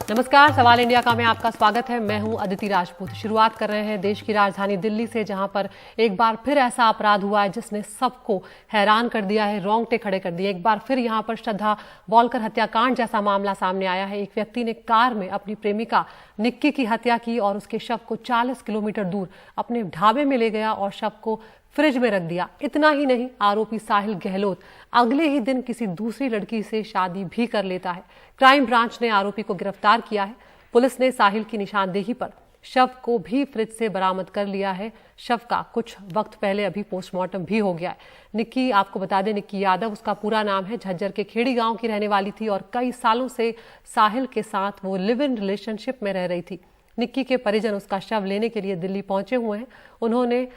नमस्कार, सवाल इंडिया का में आपका स्वागत है। मैं हूं अदिति राजपूत। शुरुआत कर रहे हैं देश की राजधानी दिल्ली से, जहां पर एक बार फिर ऐसा अपराध हुआ है जिसने सबको हैरान कर दिया है, रोंगटे खड़े कर दिए। एक बार फिर यहां पर श्रद्धा वॉलकर हत्याकांड जैसा मामला सामने आया है। एक व्यक्ति ने कार में अपनी प्रेमिका निक्की की हत्या की और उसके शव को 40 किलोमीटर दूर अपने ढाबे में ले गया और शव को फ्रिज में रख दिया। इतना ही नहीं, आरोपी साहिल गहलोत अगले ही दिन किसी दूसरी लड़की से शादी भी कर लेता है। क्राइम ब्रांच ने आरोपी को गिरफ्तार किया है। पुलिस ने साहिल की निशानदेही पर शव को भी फ्रिज से बरामद कर लिया है। शव का कुछ वक्त पहले अभी पोस्टमार्टम भी हो गया है। निक्की, आपको बता दें, निक्की यादव उसका पूरा नाम है, झज्जर के खेड़ी गांव की रहने वाली थी और कई सालों से साहिल के साथ वो लिव इन रिलेशनशिप में रह रही थी। निक्की के परिजन उसका शव लेने के लिए दिल्ली पहुंचे हुए हैं। उन्होंने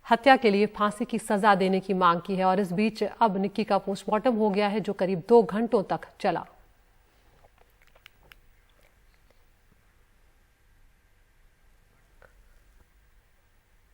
हत्या के लिए फांसी की सजा देने की मांग की है और इस बीच अब निक्की का पोस्टमार्टम हो गया है, जो करीब 2 घंटों तक चला।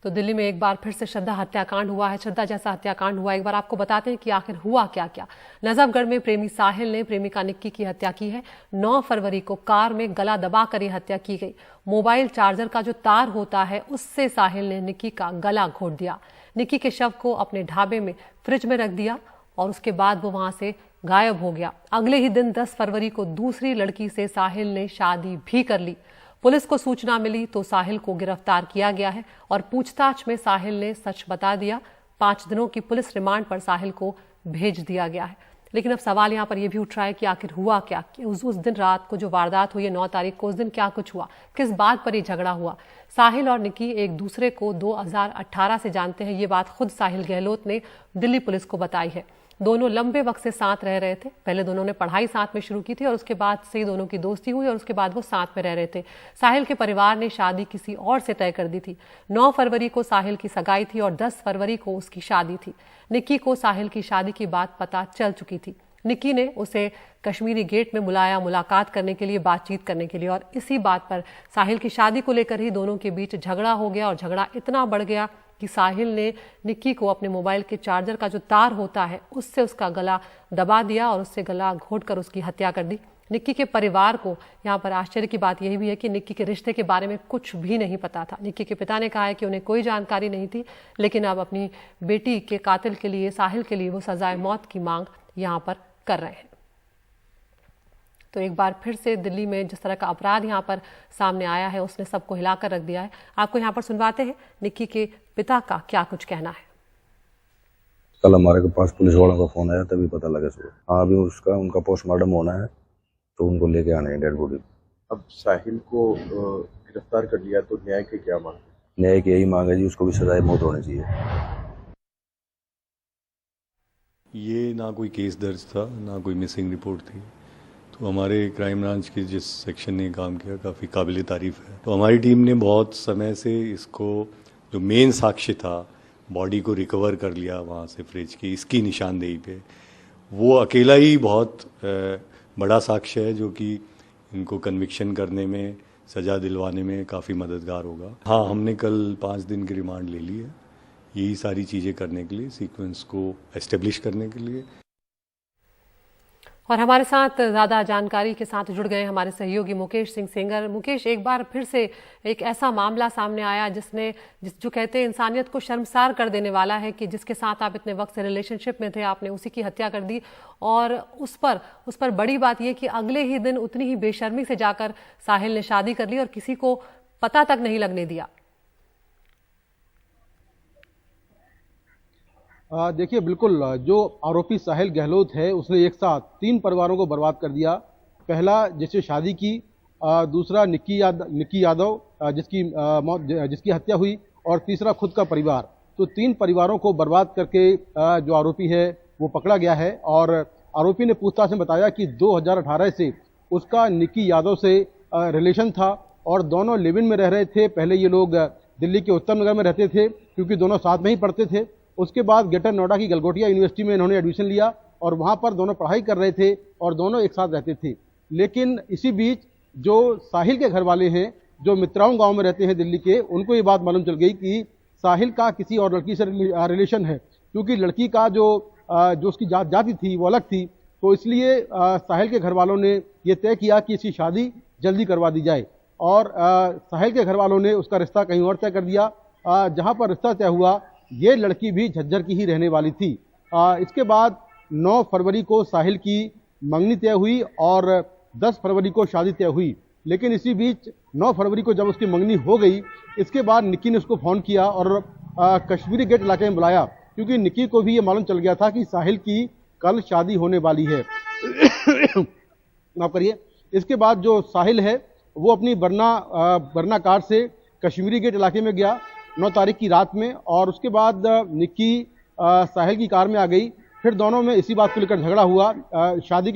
तो दिल्ली में एक बार फिर से श्रद्धा हत्याकांड हुआ है। श्रद्धा जैसा हत्याकांड हुआ। एक बार आपको बताते हैं कि आखिर हुआ क्या क्या। नजफगढ़ में प्रेमी साहिल ने प्रेमिका निक्की की हत्या की है। 9 फरवरी को कार में गला दबाकर यह हत्या की गई। मोबाइल चार्जर का जो तार होता है, उससे साहिल ने निक्की का गला घोट दिया। निक्की के शव को अपने ढाबे में फ्रिज में रख दिया और उसके बाद वो वहां से गायब हो गया। अगले ही दिन 10 फरवरी को दूसरी लड़की से साहिल ने शादी भी कर ली। पुलिस को सूचना मिली तो साहिल को गिरफ्तार किया गया है और पूछताछ में साहिल ने सच बता दिया। 5 दिनों की पुलिस रिमांड पर साहिल को भेज दिया गया है। लेकिन अब सवाल यहाँ पर यह भी उठ रहा है कि आखिर हुआ क्या। उस दिन रात को जो वारदात हुई है 9 तारीख को, उस दिन क्या कुछ हुआ, किस बात पर यह झगड़ा हुआ। साहिल और निक्की एक दूसरे को 2018 से जानते हैं। ये बात खुद साहिल गहलोत ने दिल्ली पुलिस को बताई है। दोनों लंबे वक्त से साथ रह रहे थे। पहले दोनों ने पढ़ाई साथ में शुरू की थी और उसके बाद से दोनों की दोस्ती हुई और उसके बाद वो साथ में रह रहे थे। साहिल के परिवार ने शादी किसी और से तय कर दी थी। 9 फरवरी को साहिल की सगाई थी और 10 फरवरी को उसकी शादी थी। निक्की को साहिल की शादी की बात पता चल चुकी थी। निक्की ने उसे कश्मीरी गेट में बुलाया मुलाकात करने के लिए, बातचीत करने के लिए, और इसी बात पर साहिल की शादी को लेकर ही दोनों के बीच झगड़ा हो गया और झगड़ा इतना बढ़ गया कि साहिल ने निक्की को अपने मोबाइल के चार्जर का जो तार होता है उससे उसका गला दबा दिया और उससे गला घोंटकर उसकी हत्या कर दी। निक्की के परिवार को यहाँ पर आश्चर्य की बात यही भी है कि निक्की के रिश्ते के बारे में कुछ भी नहीं पता था। निक्की के पिता ने कहा है कि उन्हें कोई जानकारी नहीं थी, लेकिन अब अपनी बेटी के कातिल के लिए, साहिल के लिए, वो सजाए मौत की मांग यहाँ पर कर रहे हैं। तो एक बार फिर से दिल्ली में जिस तरह का अपराध यहाँ पर सामने आया है, उसने सबको हिलाकर रख दिया है। आपको यहाँ पर सुनवाते हैं निक्की के पिता का क्या कुछ कहना है। कल हमारे के पास पुलिस वालों का फोन आया, तभी पता लगा सुबह। हाँ, अभी उनका पोस्टमार्टम होना है तो उनको लेके आने हैं डेड बॉडी। अब साहिल को गिरफ्तार कर लिया तो न्याय की क्या मांग? न्याय की यही मांग है जी, उसको भी सजाए मौत होनी चाहिए। ये ना कोई केस दर्ज था, ना कोई मिसिंग रिपोर्ट थी। तो हमारे क्राइम ब्रांच के जिस सेक्शन ने काम किया, काफ़ी काबिल तारीफ़ है। तो हमारी टीम ने बहुत समय से इसको, जो मेन साक्ष्य था, बॉडी को रिकवर कर लिया वहाँ से फ्रिज की, इसकी निशानदेही पे। वो अकेला ही बहुत बड़ा साक्ष्य है जो कि इनको कन्विक्शन करने में, सज़ा दिलवाने में काफ़ी मददगार होगा। हाँ, हमने कल 5 दिन की रिमांड ले ली है, यही सारी चीज़ें करने के लिए, सीक्वेंस को एस्टेब्लिश करने के लिए। और हमारे साथ ज़्यादा जानकारी के साथ जुड़ गए हमारे सहयोगी मुकेश सिंह सेंगर। मुकेश, एक बार फिर से एक ऐसा मामला सामने आया जो कहते हैं इंसानियत को शर्मसार कर देने वाला है कि जिसके साथ आप इतने वक्त से रिलेशनशिप में थे, आपने उसी की हत्या कर दी। और उस पर बड़ी बात यह कि अगले ही दिन उतनी ही बेशर्मी से जाकर साहिल ने शादी कर ली और किसी को पता तक नहीं लगने दिया। देखिए, बिल्कुल जो आरोपी साहिल गहलोत है, उसने एक साथ 3 परिवारों को बर्बाद कर दिया। पहला जिससे शादी की, दूसरा निक्की यादव जिसकी हत्या हुई, और तीसरा खुद का परिवार। तो 3 परिवारों को बर्बाद करके जो आरोपी है वो पकड़ा गया है। और आरोपी ने पूछताछ में बताया कि 2018 से उसका निक्की यादव से रिलेशन था और दोनों लिव इन में रह रहे थे। पहले ये लोग दिल्ली के उत्तम नगर में रहते थे क्योंकि दोनों साथ में ही पढ़ते थे। उसके बाद ग्रेटर नोएडा की गलगोटिया यूनिवर्सिटी में इन्होंने एडमिशन लिया और वहां पर दोनों पढ़ाई कर रहे थे और दोनों एक साथ रहते थे। लेकिन इसी बीच जो साहिल के घर वाले हैं, जो मित्राओं गांव में रहते हैं दिल्ली के, उनको ये बात मालूम चल गई कि साहिल का किसी और लड़की से रिलेशन है, क्योंकि लड़की का जो उसकी जाति थी वो अलग थी। तो इसलिए साहिल के घर वालों ने ये तय किया कि इसकी शादी जल्दी करवा दी जाए। और साहिल के घर वालों ने उसका रिश्ता कहीं और तय कर दिया। जहां पर रिश्ता तय हुआ ये लड़की भी झज्जर की ही रहने वाली थी। इसके बाद 9 फरवरी को साहिल की मंगनी तय हुई और 10 फरवरी को शादी तय हुई। लेकिन इसी बीच 9 फरवरी को जब उसकी मंगनी हो गई, इसके बाद निक्की ने उसको फ़ोन किया और कश्मीरी गेट इलाके में बुलाया, क्योंकि निक्की को भी ये मालूम चल गया था कि साहिल की कल शादी होने वाली है। माफ करिए। इसके बाद जो साहिल है वो अपनी बरना कार से कश्मीरी गेट इलाके में गया 9 तारीख की रात में, और उसके बाद निक्की साहिल की कार में आ गई। फिर दोनों में इसी बात को लेकर झगड़ा हुआ, शादी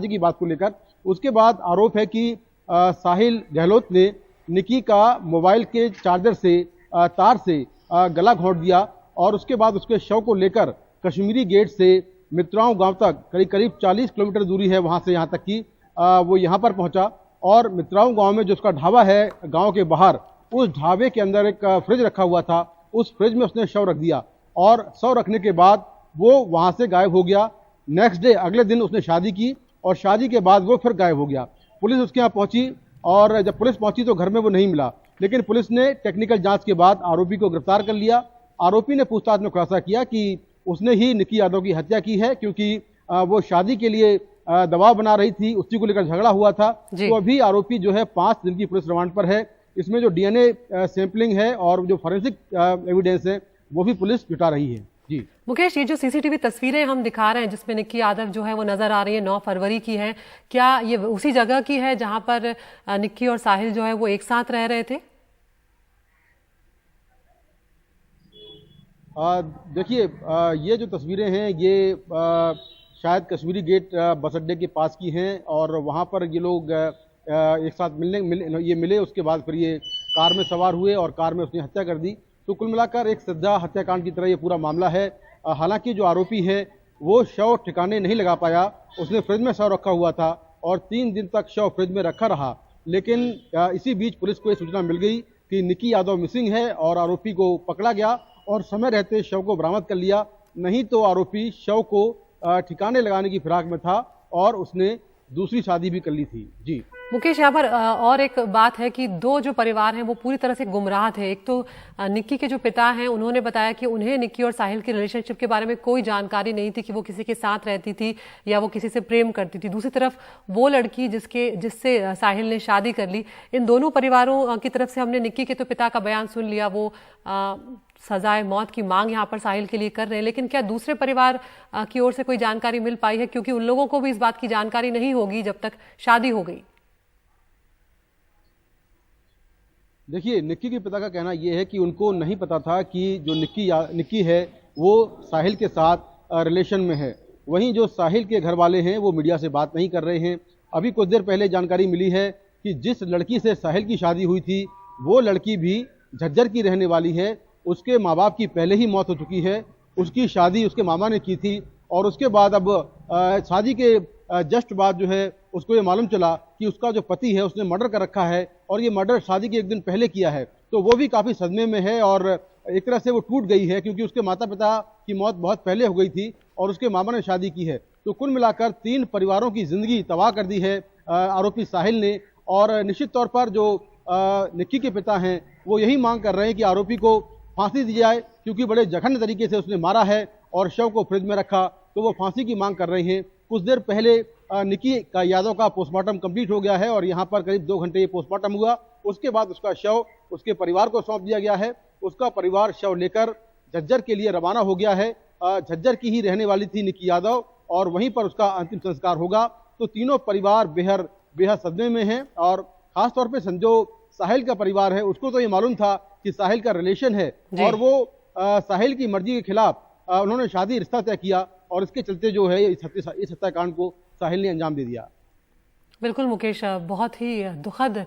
की बात को लेकर। उसके बाद आरोप है कि साहिल गहलोत ने निक्की का मोबाइल के चार्जर से तार से गला घोंट दिया, और उसके बाद उसके शव को लेकर कश्मीरी गेट से मित्राओं गांव तक, करीब 40 किलोमीटर दूरी है वहां से, यहां तक कि वो यहां पर पहुंचा। और मित्राओं गांव में जो उसका ढाबा है गांव के बाहर, उस ढाबे के अंदर एक फ्रिज रखा हुआ था, उस फ्रिज में उसने शव रख दिया, और शव रखने के बाद वो वहां से गायब हो गया। नेक्स्ट डे, अगले दिन उसने शादी की, और शादी के बाद वो फिर गायब हो गया। पुलिस उसके यहाँ पहुंची, और जब पुलिस पहुंची तो घर में वो नहीं मिला, लेकिन पुलिस ने टेक्निकल जांच के बाद आरोपी को गिरफ्तार कर लिया। आरोपी ने पूछताछ में खुलासा किया कि उसने ही निक्की यादव की हत्या की है, क्योंकि वो शादी के लिए दबाव बना रही थी, उसी को लेकर झगड़ा हुआ था। तो अभी आरोपी जो है 5 दिन की पुलिस रिमांड पर है। इसमें जो डीएनए सैंपलिंग है और जो फॉरेंसिक एविडेंस है वो भी पुलिस जुटा रही है। जी मुकेश, ये जो सीसीटीवी तस्वीरें हम दिखा रहे हैं जिसमें निक्की यादव जो है वो नजर आ रही है, 9 फरवरी की है, क्या ये उसी जगह की है जहां पर निक्की और साहिल जो है वो एक साथ रह रहे थे? देखिए, ये जो तस्वीरें हैं ये शायद कश्मीरी गेट बस अड्डे के पास की हैं, और वहाँ पर ये लोग एक साथ मिले। उसके बाद फिर ये कार में सवार हुए और कार में उसने हत्या कर दी। तो कुल मिलाकर एक श्रद्धा हत्याकांड की तरह ये पूरा मामला है। हालांकि जो आरोपी है वो शव ठिकाने नहीं लगा पाया, उसने फ्रिज में शव रखा हुआ था और 3 दिन तक शव फ्रिज में रखा रहा। लेकिन इसी बीच पुलिस को ये सूचना मिल गई कि निक्की यादव मिसिंग है, और आरोपी को पकड़ा गया और समय रहते शव को बरामद कर लिया। नहीं तो आरोपी शव को ठिकाने लगाने की फिराक में था और उसने दूसरी शादी भी कर ली थी। जी मुकेश, यहाँ पर और एक बात है कि 2 जो परिवार हैं वो पूरी तरह से गुमराह थे। एक तो निक्की के जो पिता हैं उन्होंने बताया कि उन्हें निक्की और साहिल की रिलेशनशिप के बारे में कोई जानकारी नहीं थी कि वो किसी के साथ रहती थी या वो किसी से प्रेम करती थी। दूसरी तरफ वो लड़की जिससे साहिल ने शादी कर ली। इन दोनों परिवारों की तरफ से हमने निक्की के तो पिता का बयान सुन लिया, वो सजाए मौत की मांग यहाँ पर साहिल के लिए कर रहे हैं, लेकिन क्या दूसरे परिवार की ओर से कोई जानकारी मिल पाई है? क्योंकि उन लोगों को भी इस बात की जानकारी नहीं होगी जब तक शादी हो गई। देखिए, निक्की के पिता का कहना यह है कि उनको नहीं पता था कि जो निक्की है वो साहिल के साथ रिलेशन में है। वहीं जो साहिल के घर वाले हैं वो मीडिया से बात नहीं कर रहे हैं। अभी कुछ देर पहले जानकारी मिली है कि जिस लड़की से साहिल की शादी हुई थी वो लड़की भी झज्जर की रहने वाली है। उसके माँ बाप की पहले ही मौत हो चुकी है। उसकी शादी उसके मामा ने की थी, और उसके बाद अब शादी के जस्ट बाद जो है उसको ये मालूम चला कि उसका जो पति है उसने मर्डर कर रखा है, और ये मर्डर शादी के 1 दिन पहले किया है। तो वो भी काफ़ी सदमे में है, और एक तरह से वो टूट गई है, क्योंकि उसके माता पिता की मौत बहुत पहले हो गई थी और उसके मामा ने शादी की है। तो कुल मिलाकर 3 परिवारों की जिंदगी तबाह कर दी है आरोपी साहिल ने। और निश्चित तौर पर जो निक्की के पिता हैं वो यही मांग कर रहे हैं कि आरोपी को फांसी दी जाए, क्योंकि बड़े जघन्य तरीके से उसने मारा है और शव को फ्रिज में रखा, तो वो फांसी की मांग कर रहे हैं। कुछ देर पहले निक्की यादव का पोस्टमार्टम कंप्लीट हो गया है, और यहाँ पर करीब 2 घंटे ये पोस्टमार्टम हुआ। उसके बाद उसका शव उसके परिवार को सौंप दिया गया है। उसका परिवार शव लेकर झज्जर के लिए रवाना हो गया है। झज्जर की ही रहने वाली थी निक्की यादव, और वहीं पर उसका अंतिम संस्कार होगा। तो तीनों परिवार बेहद सदमे में हैं, और खासतौर पर जो साहिल का परिवार है उसको तो ये मालूम था कि साहिल का रिलेशन है, और वो साहिल की मर्जी के खिलाफ उन्होंने शादी रिश्ता तय किया, और इसके चलते जो है इस हत्याकांड को साहिल ने अंजाम दे दिया। बिल्कुल मुकेश, बहुत ही दुखद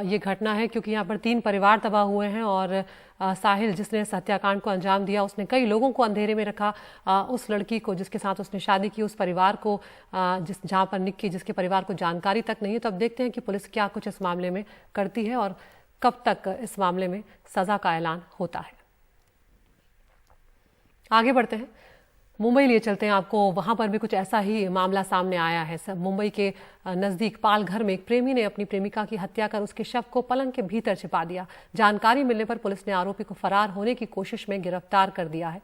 ये घटना है, क्योंकि यहाँ पर 3 परिवार तबाह हुए हैं, और साहिल जिसने इस हत्याकांड को अंजाम दिया उसने कई लोगों को अंधेरे में रखा। उस लड़की को जिसके साथ उसने शादी की, उस परिवार को जहाँ पर निक्की जिसके परिवार को जानकारी तक नहीं है। तो अब देखते हैं कि पुलिस क्या कुछ इस मामले में करती है और कब तक इस मामले में सजा का ऐलान होता है। आगे बढ़ते हैं। मुंबई लिए चलते हैं आपको, वहां पर भी कुछ ऐसा ही मामला सामने आया है। मुंबई के नजदीक पालघर में एक प्रेमी ने अपनी प्रेमिका की हत्या कर उसके शव को पलंग के भीतर छिपा दिया। जानकारी मिलने पर पुलिस ने आरोपी को फरार होने की कोशिश में गिरफ्तार कर दिया है।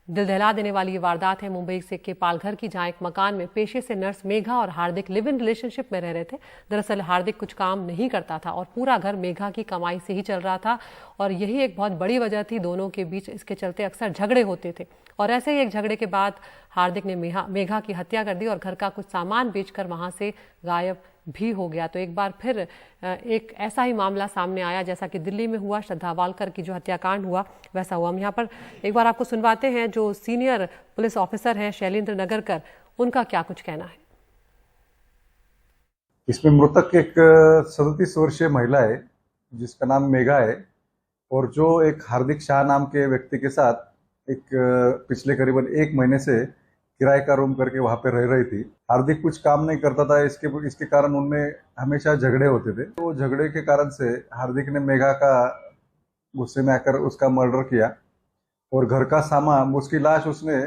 दिल दहला देने वाली ये वारदात है मुंबई से के पालघर की, जहां एक मकान में पेशे से नर्स मेघा और हार्दिक लिव इन रिलेशनशिप में रह रहे थे। दरअसल हार्दिक कुछ काम नहीं करता था और पूरा घर मेघा की कमाई से ही चल रहा था और यही एक बहुत बड़ी वजह थी दोनों के बीच। इसके चलते अक्सर झगड़े होते थे और ऐसे ही एक झगड़े के बाद हार्दिक ने मेघा की हत्या कर दी और घर का कुछ सामान बेचकर वहां से गायब भी हो गया। तो एक बार फिर एक ऐसा ही मामला सामने आया जैसा कि दिल्ली में हुआ, श्रद्धा वालकर की जो हत्याकांड हुआ वैसा हुआ। हम यहाँ पर एक बार आपको सुनवाते हैं जो सीनियर पुलिस ऑफिसर हैं शैलेंद्र नगरकर, उनका क्या कुछ कहना है। इसमें मृतक एक 37 वर्षीय महिला है जिसका नाम मेघा है और जो एक हार्दिक शाह नाम के व्यक्ति के साथ एक पिछले करीबन 1 महीने से किराए का रूम करके वहां पे रह रही थी। हार्दिक कुछ काम नहीं करता था, इसके कारण उनमें हमेशा झगड़े होते थे। तो झगड़े के कारण से हार्दिक ने मेघा का गुस्से में आकर उसका मर्डर किया और घर का सामान, उसकी लाश उसने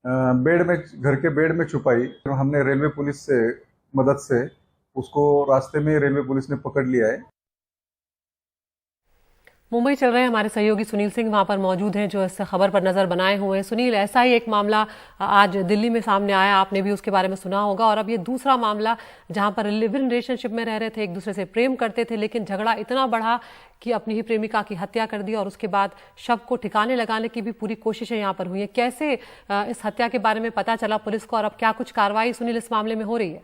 घर के बेड में छुपाई। तो हमने रेलवे पुलिस से मदद से उसको रास्ते में रेलवे पुलिस ने पकड़ लिया है। मुंबई चल रहे हैं हमारे सहयोगी सुनील सिंह, वहां पर मौजूद हैं जो इस खबर पर नजर बनाए हुए हैं। सुनील, ऐसा ही एक मामला आज दिल्ली में सामने आया, आपने भी उसके बारे में सुना होगा, और अब ये दूसरा मामला जहां पर लिव इन रिलेशनशिप में रह रहे थे, एक दूसरे से प्रेम करते थे, लेकिन झगड़ा इतना बढ़ा कि अपनी ही प्रेमिका की हत्या कर दी और उसके बाद शव को ठिकाने लगाने की भी पूरी कोशिशें यहाँ पर हुई है। कैसे इस हत्या के बारे में पता चला पुलिस को और अब क्या कुछ कार्रवाई सुनील इस मामले में हो रही है?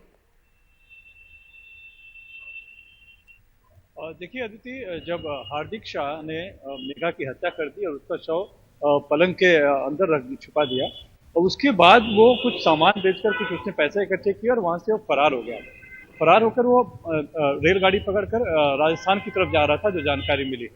देखिए अदिति, जब हार्दिक शाह ने मेघा की हत्या कर दी और उसका शव पलंग के अंदर छुपा दिया और उसके बाद वो कुछ सामान बेचकर कुछ उसने पैसे इकट्ठे किए और वहां से वो फरार हो गया। फरार होकर वो रेलगाड़ी पकड़कर राजस्थान की तरफ जा रहा था, जो जानकारी मिली।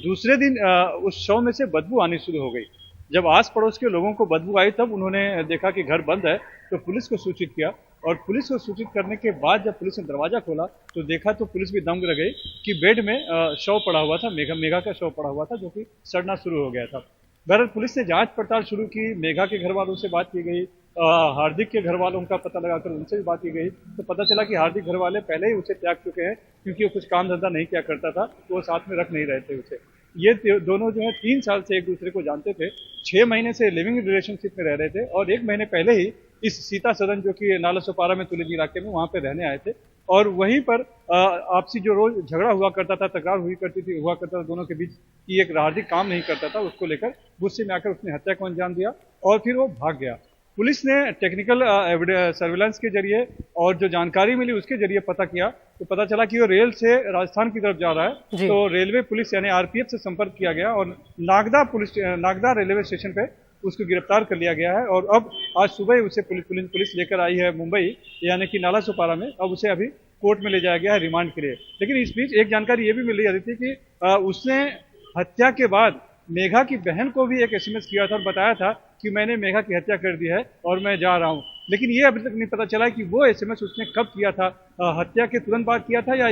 दूसरे दिन उस शव में से बदबू आनी शुरू हो गई। जब आस पड़ोस के लोगों को बदबू आई तब उन्होंने देखा कि घर बंद है, तो पुलिस को सूचित किया और पुलिस को सूचित करने के बाद जब पुलिस ने दरवाजा खोला तो देखा तो पुलिस भी दंग रह गई कि बेड में शव पड़ा हुआ था, मेघा का शव पड़ा हुआ था जो कि सड़ना शुरू हो गया था। बहरहाल पुलिस ने जांच पड़ताल शुरू की, मेघा के घर वालों से बात की गई, हार्दिक के घर वालों का पता लगाकर उनसे भी बात की गई, तो पता चला कि हार्दिक घर वाले पहले ही उसे त्याग चुके हैं क्योंकि वो कुछ काम धंधा नहीं किया करता था, तो वो साथ में रख नहीं रहे थे उसे। ये दोनों जो है 3 साल से एक दूसरे को जानते थे, 6 महीने से लिविंग रिलेशनशिप में रह रहे थे और 1 महीने पहले ही इस सीता सदन जो कि नालासोपारा में तुलेजी इलाके में वहां पे रहने आए थे और वहीं पर आपसी जो रोज झगड़ा हुआ करता था, तकरार हुआ करता था दोनों के बीच कि एक हार्दिक काम नहीं करता था, उसको लेकर गुस्से में आकर उसने हत्या को अंजाम दिया और फिर वो भाग गया। पुलिस ने टेक्निकल सर्विलांस के जरिए और जो जानकारी मिली उसके जरिए पता किया तो पता चला कि वो रेल से राजस्थान की तरफ जा रहा है। तो रेलवे पुलिस यानी आरपीएफ से संपर्क किया गया और नागदा रेलवे स्टेशन पे उसको गिरफ्तार कर लिया गया है और अब आज सुबह उसे पुलिस लेकर आई है मुंबई यानी कि नालासोपारा में। अब उसे अभी कोर्ट में ले जाया गया है रिमांड के लिए। लेकिन इस बीच एक जानकारी ये भी मिल रही थी कि उसने हत्या के बाद मेघा की बहन को भी एक एसएमएस किया था और बताया था कि मैंने मेघा की हत्या कर दी है और मैं जा रहा हूं। लेकिन ये अभी तक नहीं पता चला कि वो एसएमएस उसने कब किया था, हत्या के तुरंत बाद किया था या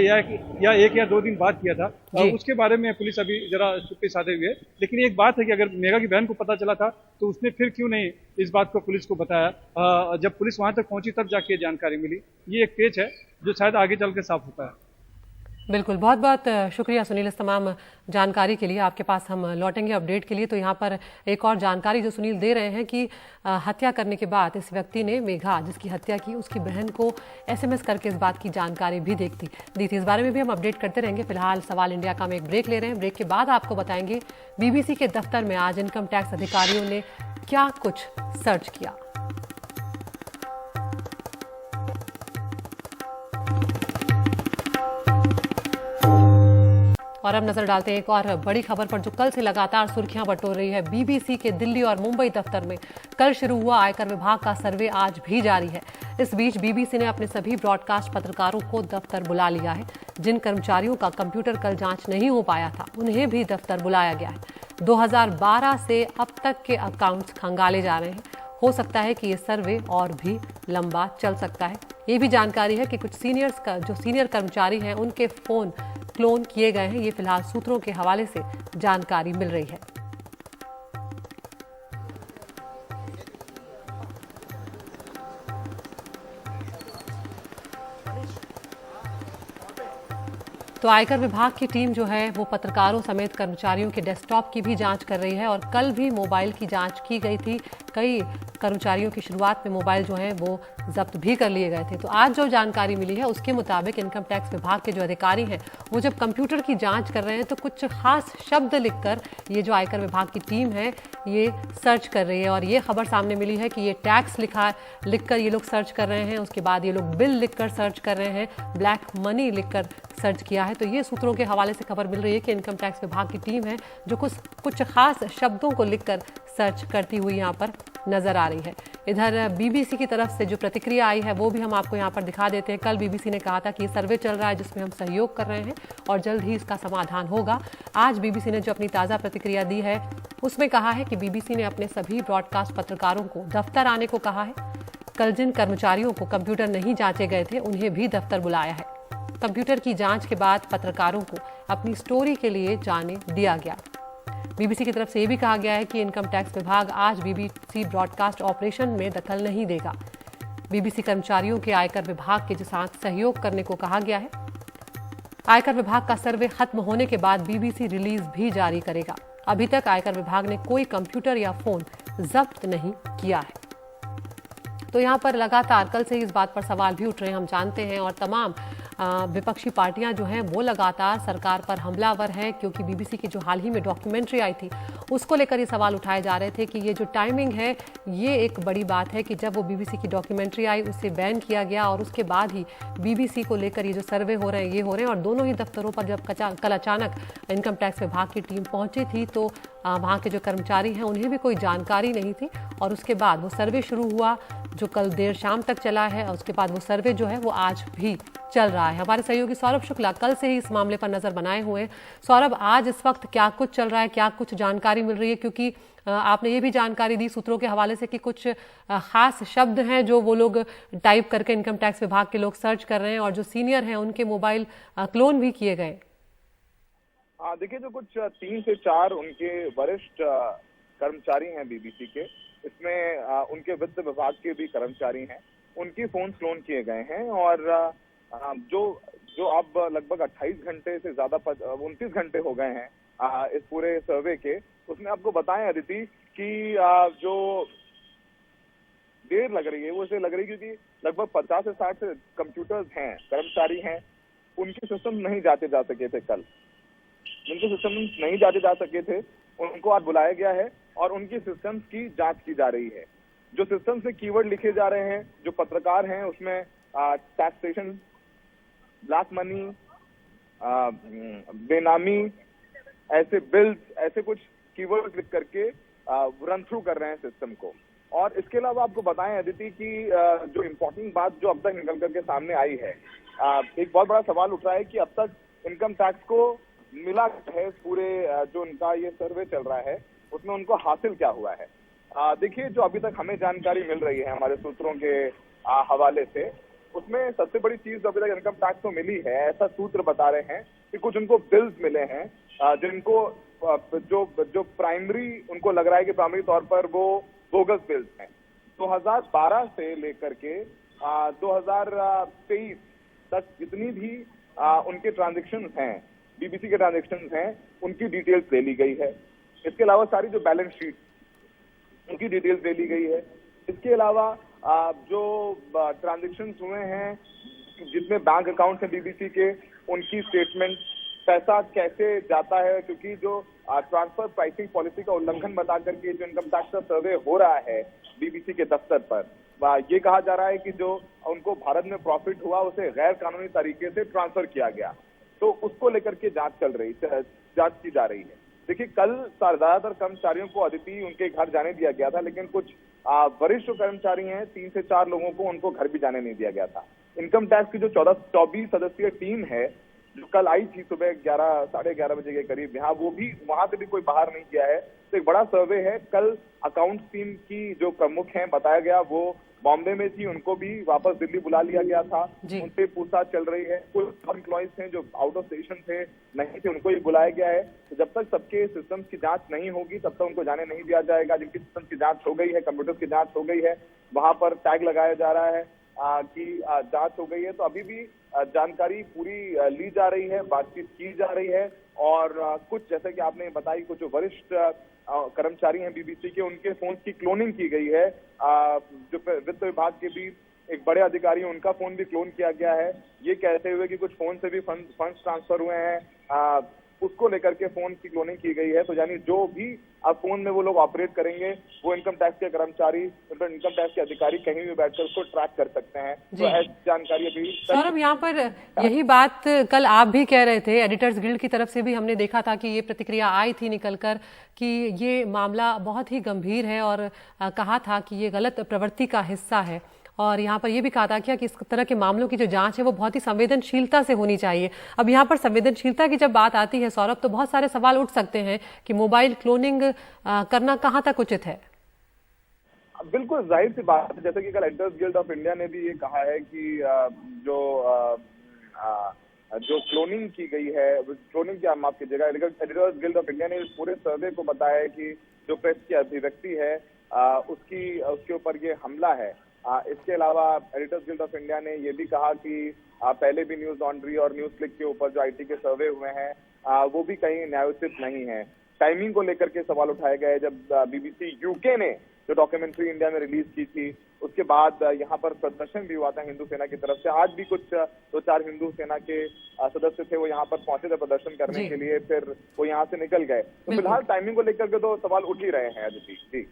1 या 2 दिन बाद किया था। उसके बारे में पुलिस अभी जरा चुप्पी साधे हुए। लेकिन एक बात है कि अगर मेघा की बहन को पता चला था तो उसने फिर क्यों नहीं इस बात को पुलिस को बताया। जब पुलिस वहां तक पहुंची तब जाके जानकारी मिली। ये एक पेच है जो शायद आगे चल के साफ होता है। बिल्कुल, बहुत बहुत शुक्रिया सुनील इस तमाम जानकारी के लिए। आपके पास हम लौटेंगे अपडेट के लिए। तो यहाँ पर एक और जानकारी जो सुनील दे रहे हैं कि हत्या करने के बाद इस व्यक्ति ने मेघा जिसकी हत्या की उसकी बहन को एसएमएस करके इस बात की जानकारी भी दी थी। इस बारे में भी हम अपडेट करते रहेंगे। फिलहाल सवाल इंडिया का हम एक ब्रेक ले रहे हैं। ब्रेक के बाद आपको बताएंगे बीबीसी के दफ्तर में आज इनकम टैक्स अधिकारियों ने क्या कुछ सर्च किया। और अब नजर डालते हैं एक और बड़ी खबर पर जो कल से लगातार सुर्खियां बटोर रही है। बीबीसी के दिल्ली और मुंबई दफ्तर में कल शुरू हुआ आयकर विभाग का सर्वे आज भी जारी है। इस बीच बीबीसी ने अपने सभी ब्रॉडकास्ट पत्रकारों को दफ्तर बुला लिया है। जिन कर्मचारियों का कंप्यूटर कल जांच नहीं हो पाया था उन्हें भी दफ्तर बुलाया गया है। 2012 से अब तक के अकाउंट्स खंगाले जा रहे हैं। हो सकता है कि ये सर्वे और भी लंबा चल सकता है। ये भी जानकारी है कि कुछ सीनियर कर्मचारी हैं उनके फोन क्लोन किए गए हैं। ये फिलहाल सूत्रों के हवाले से जानकारी मिल रही है। तो आयकर विभाग की टीम जो है वो पत्रकारों समेत कर्मचारियों के डेस्कटॉप की भी जांच कर रही है और कल भी मोबाइल की जांच की गई थी। कई कर्मचारियों की शुरुआत में मोबाइल जो है वो जब्त भी कर लिए गए थे। तो आज जो जानकारी मिली है उसके मुताबिक इनकम टैक्स विभाग के जो अधिकारी हैं वो जब कंप्यूटर की जांच कर रहे हैं तो कुछ खास शब्द लिखकर ये जो आयकर विभाग की टीम है ये सर्च कर रही है। और ये खबर सामने मिली है कि ये टैक्स लिखकर ये लोग सर्च कर रहे हैं, उसके बाद ये लोग बिल लिखकर सर्च कर रहे हैं, ब्लैक मनी लिखकर सर्च किया है। तो ये सूत्रों के हवाले से खबर मिल रही है कि इनकम टैक्स विभाग की टीम है जो कुछ खास शब्दों को लिखकर सर्च करती हुई यहाँ पर नजर आ रही है। इधर बीबीसी की तरफ से जो प्रतिक्रिया आई है वो भी हम आपको यहाँ पर दिखा देते हैं। कल बीबीसी ने कहा था कि ये सर्वे चल रहा है जिसमें हम सहयोग कर रहे हैं और जल्द ही इसका समाधान होगा। आज बीबीसी ने जो अपनी ताज़ा प्रतिक्रिया दी है उसमें कहा है कि बीबीसी ने अपने सभी ब्रॉडकास्ट पत्रकारों को दफ्तर आने को कहा है। कल जिन कर्मचारियों को कंप्यूटर नहीं जांचे गए थे उन्हें भी दफ्तर बुलाया है। कंप्यूटर की जांच के बाद पत्रकारों को अपनी स्टोरी के लिए जाने दिया गया। बीबीसी की तरफ से ये भी कहा गया है कि इनकम टैक्स विभाग आज बीबीसी ब्रॉडकास्ट ऑपरेशन में दखल नहीं देगा। बीबीसी कर्मचारियों के आयकर विभाग के साथ सहयोग करने को कहा गया है। आयकर विभाग का सर्वे खत्म होने के बाद बीबीसी रिलीज भी जारी करेगा। अभी तक आयकर विभाग ने कोई कंप्यूटर या फोन जब्त नहीं किया है। तो यहाँ पर लगातार कल से ही इस बात पर सवाल भी उठ रहे हैं, हम जानते हैं, और तमाम विपक्षी पार्टियां जो हैं वो लगातार सरकार पर हमलावर हैं क्योंकि बीबीसी की जो हाल ही में डॉक्यूमेंट्री आई थी उसको लेकर ये सवाल उठाए जा रहे थे कि ये जो टाइमिंग है ये एक बड़ी बात है कि जब वो बीबीसी की डॉक्यूमेंट्री आई उसे बैन किया गया और उसके बाद ही बीबीसी को लेकर ये जो सर्वे हो रहे हैं ये हो रहे हैं। और दोनों ही दफ्तरों पर जब कल अचानक इनकम टैक्स विभाग की टीम पहुंची थी तो वहाँ के जो कर्मचारी हैं उन्हें भी कोई जानकारी नहीं थी और उसके बाद वो सर्वे शुरू हुआ जो कल देर शाम तक चला है और उसके बाद वो सर्वे जो है वो आज भी चल रहा है। हमारे सहयोगी सौरभ शुक्ला कल से ही इस मामले पर नजर बनाए हुए हैं। सौरभ, आज इस वक्त क्या कुछ चल रहा है, क्या कुछ जानकारी मिल रही है? क्योंकि आपने ये भी जानकारी दी सूत्रों के हवाले से कि कुछ खास शब्द हैं जो वो लोग टाइप करके इनकम टैक्स विभाग के लोग सर्च कर रहे हैं और जो सीनियर हैं उनके मोबाइल क्लोन भी किए गए। देखिए, जो कुछ 3 से 4 उनके वरिष्ठ कर्मचारी हैं बीबीसी के, इसमें उनके वित्त विभाग के भी कर्मचारी हैं, उनके फोन क्लोन किए गए हैं और जो अब लगभग 28 घंटे से ज्यादा 29 घंटे हो गए हैं इस पूरे सर्वे के, उसमें आपको बताएं अदिति कि जो देर लग रही है वो इसलिए लग रही है क्योंकि लगभग 50 से 60 कंप्यूटर्स हैं, कर्मचारी हैं, उनके सिस्टम नहीं जांचे जा सके थे कल, जिनके सिस्टम नहीं जांचे जा सके थे उनको आज बुलाया गया है और उनकी सिस्टम्स की जांच की जा रही है। जो सिस्टम से कीवर्ड लिखे जा रहे हैं, जो पत्रकार हैं, उसमें टैक्सेशन, ब्लैक मनी, बेनामी, ऐसे बिल्स, ऐसे कुछ कीवर्ड लिख करके रन थ्रू कर रहे हैं सिस्टम को। और इसके अलावा आपको बताएं अदिति कि जो इम्पोर्टेंट बात जो अब तक निकल करके सामने आई है, एक बहुत बड़ा सवाल उठ रहा है कि अब तक इनकम टैक्स को मिला है, पूरे जो उनका ये सर्वे चल रहा है उसमें उनको हासिल क्या हुआ है। देखिए, जो अभी तक हमें जानकारी मिल रही है हमारे सूत्रों के हवाले से, उसमें सबसे बड़ी चीज अभी तक इनकम टैक्स को मिली है, ऐसा सूत्र बता रहे हैं कि कुछ उनको बिल्स मिले हैं जिनको जो प्राइमरी उनको लग रहा है कि प्राइमरी तौर पर वो बोगस बिल्स हैं। 2012 से लेकर के 2023 तक जितनी भी उनके ट्रांजेक्शन हैं, बीबीसी के ट्रांजेक्शन हैं, उनकी डिटेल्स ले ली गई है। इसके अलावा सारी जो बैलेंस शीट उनकी डिटेल्स ले ली गई है। इसके अलावा जो ट्रांजेक्शन हुए हैं जितने बैंक अकाउंट्स हैं बीबीसी के, उनकी स्टेटमेंट, पैसा कैसे जाता है, क्योंकि जो ट्रांसफर प्राइसिंग पॉलिसी का उल्लंघन बता करके जो इनकम टैक्स का सर्वे हो रहा है बीबीसी के दफ्तर पर, ये कहा जा रहा है कि जो उनको भारत में प्रॉफिट हुआ उसे गैर कानूनी तरीके से ट्रांसफर किया गया, तो उसको लेकर के जांच की जा रही है। देखिए, कल ज्यादातर कर्मचारियों को अदिति उनके घर जाने दिया गया था, लेकिन कुछ वरिष्ठ कर्मचारी हैं, 3 से 4 लोगों को उनको घर भी जाने नहीं दिया गया था। इनकम टैक्स की जो 24 सदस्यीय टीम है जो कल आई थी सुबह 11 साढ़े 11 बजे के करीब यहाँ, वो भी वहां से भी कोई बाहर नहीं गया है। तो एक बड़ा सर्वे है। कल अकाउंट टीम की जो प्रमुख हैं बताया गया वो बॉम्बे में थी, उनको भी वापस दिल्ली बुला लिया गया था, उनसे पूछताछ चल रही है। कुछ एम्प्लॉइज थे जो आउट ऑफ स्टेशन थे, नहीं थे, उनको ही बुलाया गया है। तो जब तक सबके सिस्टम्स की जांच नहीं होगी तब तक उनको जाने नहीं दिया जाएगा। जिनकी सिस्टम की जांच हो गई है, कंप्यूटर की जांच हो गई है, वहां पर टैग लगाया जा रहा है की जांच हो गई है। तो अभी भी जानकारी पूरी ली जा रही है, बातचीत की जा रही है और कुछ जैसे कि आपने बताई कुछ जो वरिष्ठ कर्मचारी हैं बीबीसी के, उनके फोन की क्लोनिंग की गई है। जो वित्त विभाग के भी एक बड़े अधिकारी हैं, उनका फोन भी क्लोन किया गया है, ये कहते हुए कि कुछ फोन से भी फंड्स ट्रांसफर हुए हैं, उसको लेकर के फोन की क्लोनिंग की गई है। तो यानी जो भी अब फोन में वो लोग ऑपरेट करेंगे, वो इनकम टैक्स के कर्मचारी, इनकम टैक्स के अधिकारी कहीं भी बैठकर उसको ट्रैक कर सकते हैं। तो ऐसी जानकारी अभी सौरभ, यहाँ पर यही बात कल आप भी कह रहे थे, एडिटर्स गिल्ड की तरफ से भी हमने देखा था कि ये प्रतिक्रिया आई थी निकलकर कि ये मामला बहुत ही गंभीर है और कहा था कि ये गलत प्रवृत्ति का हिस्सा है। और यहाँ पर यह भी कहा था कि इस तरह के मामलों की जो जांच है वो बहुत ही संवेदनशीलता से होनी चाहिए। अब यहाँ पर संवेदनशीलता की जब बात आती है सौरभ, तो बहुत सारे सवाल उठ सकते हैं कि मोबाइल क्लोनिंग करना कहाँ तक उचित है। बिल्कुल जाहिर सी बात है, जैसे कि कल एडिटर्स गिल्ड ऑफ इंडिया ने भी ये कहा है कि जो क्लोनिंग की गई है, क्लोनिंग की माफ कीजिएगा, एडिटर्स गिल्ड ऑफ इंडिया ने इस पूरे सर्वे को बताया है कि जो प्रेस की अभिव्यक्ति है उसके ऊपर ये हमला है। इसके अलावा एडिटर्स गिल्ड ऑफ इंडिया ने ये भी कहा कि पहले भी न्यूज लॉन्ड्री और न्यूज क्लिक के ऊपर जो आईटी के सर्वे हुए हैं वो भी कहीं न्यायोचित नहीं है। टाइमिंग को लेकर के सवाल उठाए गए। जब बीबीसी यूके ने जो डॉक्यूमेंट्री इंडिया में रिलीज की थी, उसके बाद यहाँ पर प्रदर्शन भी हुआ था हिंदू सेना की तरफ से। आज भी कुछ 2-4 हिंदू सेना के सदस्य थे, वो यहाँ पर पहुंचे थे प्रदर्शन करने के लिए, फिर वो यहाँ से निकल गए। तो फिलहाल टाइमिंग को लेकर के तो सवाल उठ ही रहे हैं अदिति जी।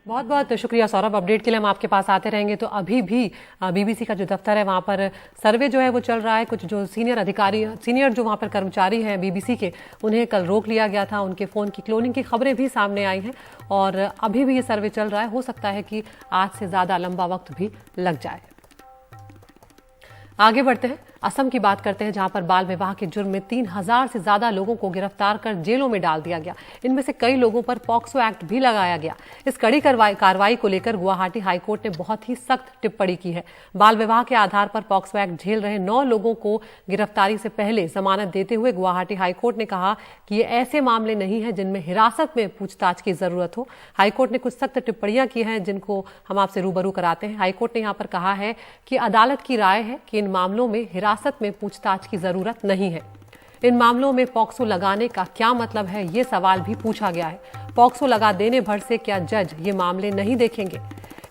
बहुत बहुत शुक्रिया सौरभ, अपडेट के लिए हम आपके पास आते रहेंगे। तो अभी भी बीबीसी का जो दफ्तर है वहाँ पर सर्वे जो है वो चल रहा है। कुछ जो सीनियर जो वहाँ पर कर्मचारी हैं बीबीसी के, उन्हें कल रोक लिया गया था। उनके फ़ोन की क्लोनिंग की खबरें भी सामने आई हैं और अभी भी ये सर्वे चल रहा है। हो सकता है कि आज से ज़्यादा लंबा वक्त भी लग जाए। आगे बढ़ते हैं, असम की बात करते हैं, जहां पर बाल विवाह के जुर्म में 3000 से ज्यादा लोगों को गिरफ्तार कर जेलों में डाल दिया गया। इनमें से कई लोगों पर पॉक्सो एक्ट भी लगाया गया। इस कड़ी कार्रवाई को लेकर गुवाहाटी हाईकोर्ट ने बहुत ही सख्त टिप्पणी की है। बाल विवाह के आधार पर पॉक्सो एक्ट झेल रहे 9 लोगों को गिरफ्तारी से पहले जमानत देते हुए गुवाहाटी हाईकोर्ट ने कहा कि ये ऐसे मामले नहीं है जिनमें हिरासत में पूछताछ की जरूरत हो। हाईकोर्ट ने कुछ सख्त टिप्पणियां की हैं जिनको हम आपसे रूबरू कराते हैं। हाईकोर्ट ने यहाँ पर कहा है कि अदालत की राय है कि इन मामलों में हिरासत में पूछताछ की जरूरत नहीं है। इन मामलों में पॉक्सो लगाने का क्या मतलब है, ये सवाल भी पूछा गया है। पॉक्सो लगा देने भर से क्या जज ये मामले नहीं देखेंगे?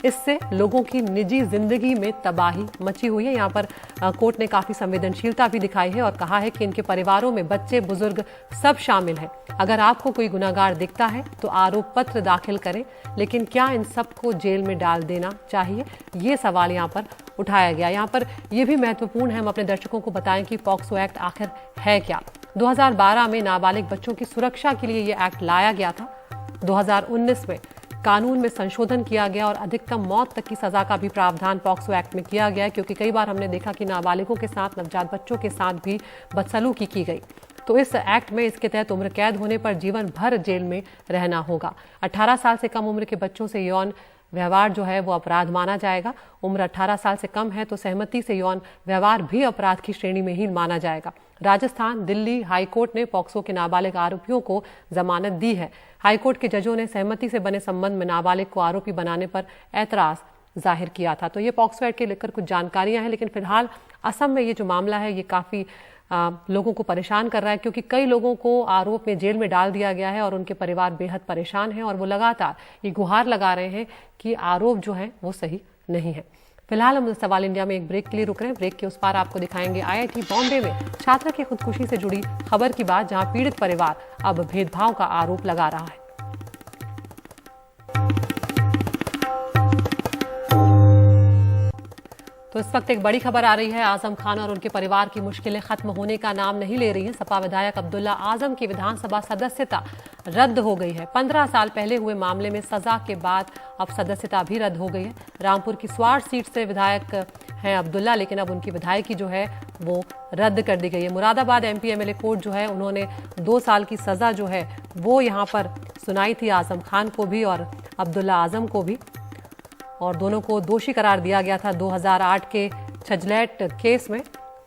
इससे लोगों की निजी जिंदगी में तबाही मची हुई है। यहाँ पर कोर्ट ने काफी संवेदनशीलता भी दिखाई है और कहा है कि इनके परिवारों में बच्चे बुजुर्ग सब शामिल हैं। अगर आपको कोई गुनाहगार दिखता है तो आरोप पत्र दाखिल करें, लेकिन क्या इन सबको जेल में डाल देना चाहिए, ये सवाल यहाँ पर उठाया गया। यहाँ पर यह भी महत्वपूर्ण है, हम अपने दर्शकों को बताएं कि पॉक्सो एक्ट आखिर है क्या। 2012 में नाबालिग बच्चों की सुरक्षा के लिए यह एक्ट लाया गया था। 2019 में कानून में संशोधन किया गया और अधिकतम मौत तक की सजा का भी प्रावधान पॉक्सो एक्ट में किया गया है, क्योंकि कई बार हमने देखा कि नाबालिगों के साथ, नवजात बच्चों के साथ भी बदसलूकी की गई। तो इस एक्ट में इसके तहत उम्र कैद होने पर जीवन भर जेल में रहना होगा। 18 साल से कम उम्र के बच्चों से यौन व्यवहार जो है वो अपराध माना जाएगा। उम्र 18 साल से कम है तो सहमति से यौन व्यवहार भी अपराध की श्रेणी में ही माना जाएगा। राजस्थान, दिल्ली हाईकोर्ट ने पॉक्सो के नाबालिग आरोपियों को जमानत दी है। हाईकोर्ट के जजों ने सहमति से बने संबंध में नाबालिग को आरोपी बनाने पर ऐतराज जाहिर किया था। तो ये पॉक्सो एक्ट के लेकर कुछ जानकारियां हैं, लेकिन फिलहाल असम में ये जो मामला है ये काफी लोगों को परेशान कर रहा है, क्योंकि कई लोगों को आरोप में जेल में डाल दिया गया है और उनके परिवार बेहद परेशान हैं और वो लगातार ये गुहार लगा रहे हैं कि आरोप जो है वो सही नहीं है। फिलहाल हम सवाल इंडिया में एक ब्रेक के लिए रुक रहे हैं। ब्रेक के उस पार आपको दिखाएंगे IIT बॉम्बे में छात्रा की खुदकुशी से जुड़ी खबर की बात, जहां पीड़ित परिवार अब भेदभाव का आरोप लगा रहा है। तो इस वक्त एक बड़ी खबर आ रही है। आजम खान और उनके परिवार की मुश्किलें खत्म होने का नाम नहीं ले रही हैं। सपा विधायक अब्दुल्ला आजम की विधानसभा सदस्यता रद्द हो गई है। 15 साल पहले हुए मामले में सजा के बाद अब सदस्यता भी रद्द हो गई है। रामपुर की स्वार सीट से विधायक हैं अब्दुल्ला, लेकिन अब उनकी विधायकी जो है वो रद्द कर दी गई है। मुरादाबाद MP MLA कोर्ट जो है उन्होंने 2 साल की सजा जो है वो यहाँ पर सुनाई थी आजम खान को भी और अब्दुल्ला आजम को भी, और दोनों को दोषी करार दिया गया था 2008 के छजलैट केस में।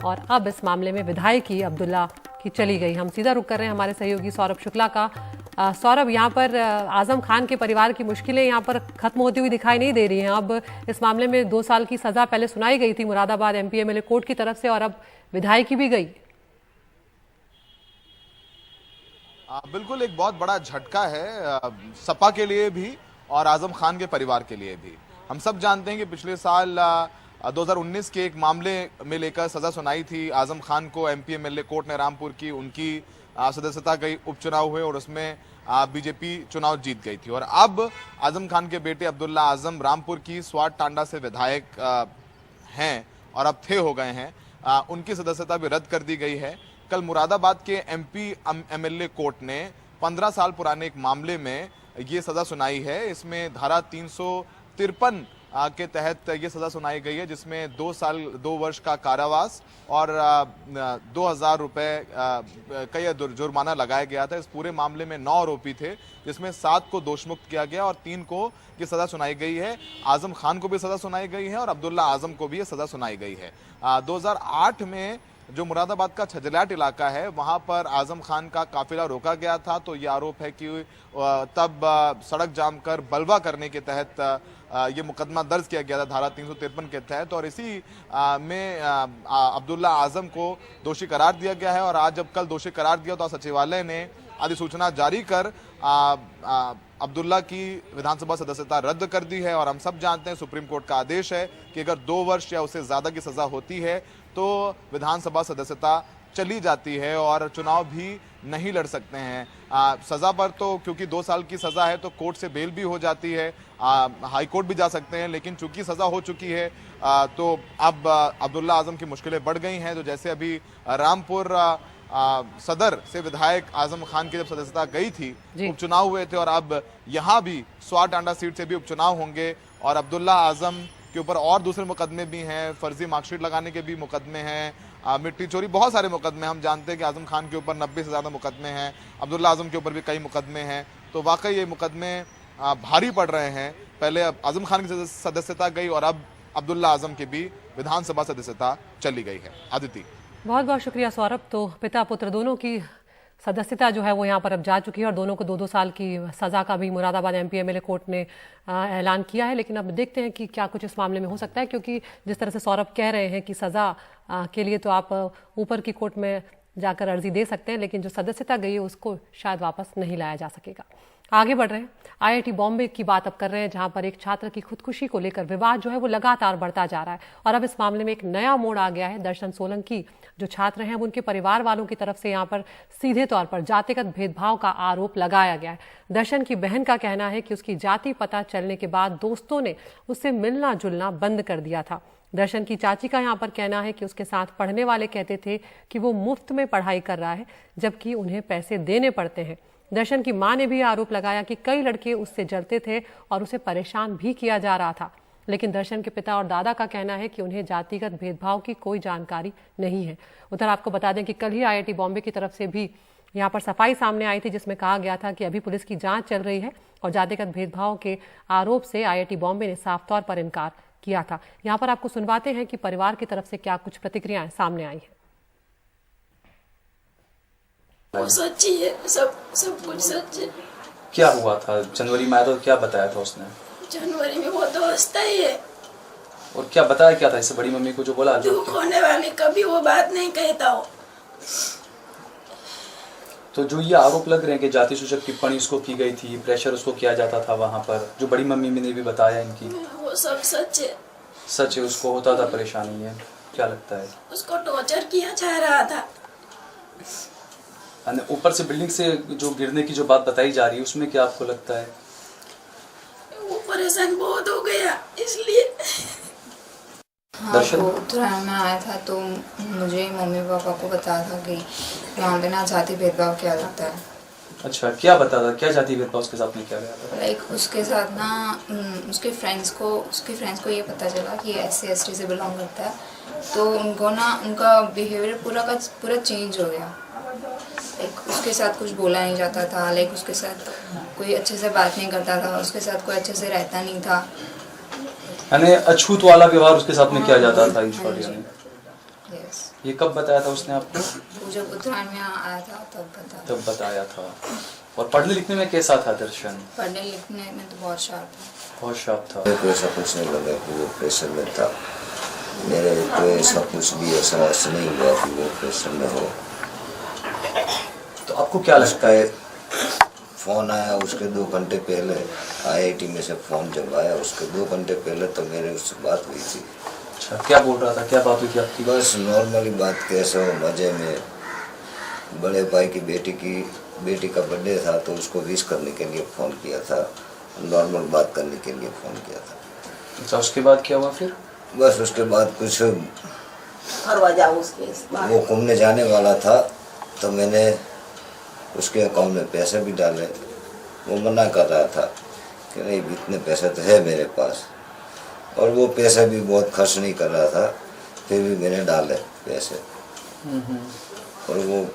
और अब इस मामले में विधायकी अब्दुल्ला की चली गई। हम सीधा रुक कर रहे हैं हमारे सहयोगी सौरभ शुक्ला का सौरभ, यहाँ पर आजम खान के परिवार की मुश्किलें यहाँ पर खत्म होती हुई दिखाई नहीं दे रही हैं। अब इस मामले में 2 साल की सजा पहले सुनाई गई थी मुरादाबाद MP MLA कोर्ट की तरफ से, और अब विधायकी भी गई। बिल्कुल एक बहुत बड़ा झटका है सपा के लिए भी और आजम खान के परिवार के लिए भी। हम सब जानते हैं कि पिछले साल 2019 के एक मामले में लेकर सजा सुनाई थी आजम खान को MP MLA कोर्ट ने रामपुर की, उनकी सदस्यता गई, उपचुनाव हुए और उसमें बीजेपी चुनाव जीत गई थी। और अब आजम खान के बेटे अब्दुल्ला आजम रामपुर की स्वाट टांडा से विधायक हैं और अब थे हो गए हैं, उनकी सदस्यता भी रद्द कर दी गई है। कल मुरादाबाद के MP MLA कोर्ट ने 15 साल पुराने एक मामले में ये सजा सुनाई है। इसमें धारा 353 के तहत ये सजा सुनाई गई है, जिसमें 2 साल 2 वर्ष का कारावास और 2000 रुपए का यह जुर्माना लगाया गया था। इस पूरे मामले में 9 आरोपी थे, जिसमें 7 को दोषमुक्त किया गया और 3 को ये सजा सुनाई गई है। आजम खान को भी सजा सुनाई गई है और अब्दुल्ला आजम को भी ये सजा सुनाई गई है। 2008 में जो मुरादाबाद का छजलाट इलाका है, वहां पर आजम खान का काफिला रोका गया था, तो ये आरोप है कि तब सड़क जाम कर बलवा करने के तहत ये मुकदमा दर्ज किया गया था धारा 353 के तहत, और इसी में अब्दुल्ला आजम को दोषी करार दिया गया है। और आज जब कल दोषी करार दिया तो सचिवालय ने अधिसूचना जारी कर अब्दुल्ला की विधानसभा सदस्यता रद्द कर दी है। और हम सब जानते हैं सुप्रीम कोर्ट का आदेश है कि अगर 2 वर्ष या उससे ज्यादा की सजा होती है तो विधानसभा सदस्यता चली जाती है और चुनाव भी नहीं लड़ सकते हैं। सजा पर तो क्योंकि 2 साल की सजा है तो कोर्ट से बेल भी हो जाती है, हाई कोर्ट भी जा सकते हैं, लेकिन चूंकि सजा हो चुकी है तो अब अब्दुल्ला आजम की मुश्किलें बढ़ गई हैं। तो जैसे अभी रामपुर सदर से विधायक आजम खान की जब सदस्यता गई थी, उपचुनाव हुए थे, और अब यहाँ भी स्वाट टांडा सीट से भी उपचुनाव होंगे और अब्दुल्ला आजम के ऊपर और दूसरे मुकदमे भी हैं, फर्जी मार्कशीट लगाने के भी मुकदमे हैं, मिट्टी चोरी, बहुत सारे मुकदमे। हम जानते हैं कि आजम खान के ऊपर 90 से ज़्यादा मुकदमे हैं, अब्दुल्ला आजम के ऊपर भी कई मुकदमे हैं। तो वाकई ये मुकदमे भारी पड़ रहे हैं। पहले आजम खान की सदस्यता गई और अब अब्दुल्ला आजम की भी विधानसभा सदस्यता चली गई है। आदिति, बहुत बहुत शुक्रिया सौरभ। तो पिता पुत्र दोनों की सदस्यता जो है वो यहाँ पर अब जा चुकी है और दोनों को 2-2 साल की सजा का भी मुरादाबाद MP MLA कोर्ट ने ऐलान किया है। लेकिन अब देखते हैं कि क्या कुछ इस मामले में हो सकता है, क्योंकि जिस तरह से सौरभ कह रहे हैं कि सजा के लिए तो आप ऊपर की कोर्ट में जाकर अर्जी दे सकते हैं, लेकिन जो सदस्यता गई है उसको शायद वापस नहीं लाया जा सकेगा। आगे बढ़ रहे हैं, IIT बॉम्बे की बात अब कर रहे हैं, जहां पर एक छात्र की खुदकुशी को लेकर विवाद जो है वो लगातार बढ़ता जा रहा है और अब इस मामले में एक नया मोड़ आ गया है। दर्शन सोलंकी जो छात्र हैं उनके परिवार वालों की तरफ से यहां पर सीधे तौर पर जातिगत भेदभाव का आरोप लगाया गया है। दर्शन की बहन का कहना है कि उसकी जाति पता चलने के बाद दोस्तों ने उससे मिलना जुलना बंद कर दिया था। दर्शन की चाची का यहाँ पर कहना है कि उसके साथ पढ़ने वाले कहते थे कि वो मुफ्त में पढ़ाई कर रहा है, जबकि उन्हें पैसे देने पड़ते हैं। दर्शन की मां ने भी आरोप लगाया कि कई लड़के उससे जलते थे और उसे परेशान भी किया जा रहा था। लेकिन दर्शन के पिता और दादा का कहना है कि उन्हें जातिगत भेदभाव की कोई जानकारी नहीं है। उधर आपको बता दें कि कल ही IIT बॉम्बे की तरफ से भी यहाँ पर सफाई सामने आई थी, जिसमें कहा गया था कि अभी पुलिस की जांच चल रही है और जातिगत भेदभाव के आरोप से IIT बॉम्बे ने साफ तौर पर इनकार किया था। यहाँ पर आपको सुनवाते हैं कि परिवार की तरफ से क्या कुछ प्रतिक्रियाएं सामने आई हैं। वो सच्ची है, सब कुछ सच है। क्या हुआ था जनवरी में आया तो क्या बताया था उसने? जनवरी में वो तो हंसता ही है। और क्या बताया क्या था इससे बड़ी मम्मी को जो बोला? दुख होने वाली कभी वो बात नहीं कहता हो। तो जो ये आरोप लग रहे हैं कि जाति सूचक टिप्पणी उसको की गई थी, प्रेशर उसको किया जाता था वहाँ पर, जो बड़ी मम्मी ने भी बताया इनकी, वो सब सच है। सच है, उसको होता था परेशानी है। क्या लगता है? उसको टॉर्चर किया जा रहा था। ऊपर से बिल्डिंग से जो गिरने की जो बात बताई जा रही है उसमें क्या आपको लगता है? वो परेशान बहुत हो गया इसलिए। हाँ, वो उत्तरायण में आया था तो मुझे मम्मी पापा को बताया था कि यहाँ पे ना जाति भेदभाव किया जाता है। अच्छा, क्या बता था? क्या जाति भेदभाव उसके साथ में किया गया था? लाइक उसके साथ ना उसके फ्रेंड्स को ये पता चला कि SC ST से बिलोंग करता है, तो उनको ना उनका बिहेवियर पूरा चेंज हो गया। लाइक उसके साथ कुछ बोला नहीं जाता था, लाइक उसके साथ कोई अच्छे से बात नहीं करता था, उसके साथ कोई अच्छे से रहता नहीं था। यानी अछूत वाला व्यवहार उसके साथ में किया जाता था ईश्वरिया ने। ये कब बताया था उसने आपको? जब उत्तरायण में आया था तब बताया था। और पढ़ने लिखने में कैसा था दर्शन? पढ़ने लिखने में तो बहुत शार्प था। बहुत शार्प था। मेरे को ऐसा कुछ नहीं लगा कि वो प्रेशर में था। मेरे को ऐसा कुछ भी ऐसा नहीं हुआ कि वो प्रेशर में हो। तो आपको क्या लगता है? फ़ोन आया उसके 2 घंटे पहले, IIT में से फ़ोन जब आया उसके 2 घंटे पहले तो मेरे उससे बात हुई थी। अच्छा, क्या बोल रहा था, क्या बात हुई थी आपकी? बस नॉर्मली बात, कैसे हो, मज़े में। बड़े भाई की बेटी का बर्थडे था तो उसको विश करने के लिए फ़ोन किया था, नॉर्मल बात करने के लिए फ़ोन किया था। अच्छा, उसके बाद क्या हुआ फिर? बस उसके बाद कुछ उसके वो घूमने जाने वाला था तो मैंने उसके अकाउंट में पैसे भी डाले। वो मना कर रहा था कि नहीं इतने पैसे तो है मेरे पास, और वो पैसे भी बहुत खर्च नहीं कर रहा था, फिर भी मैंने डाले पैसे और वो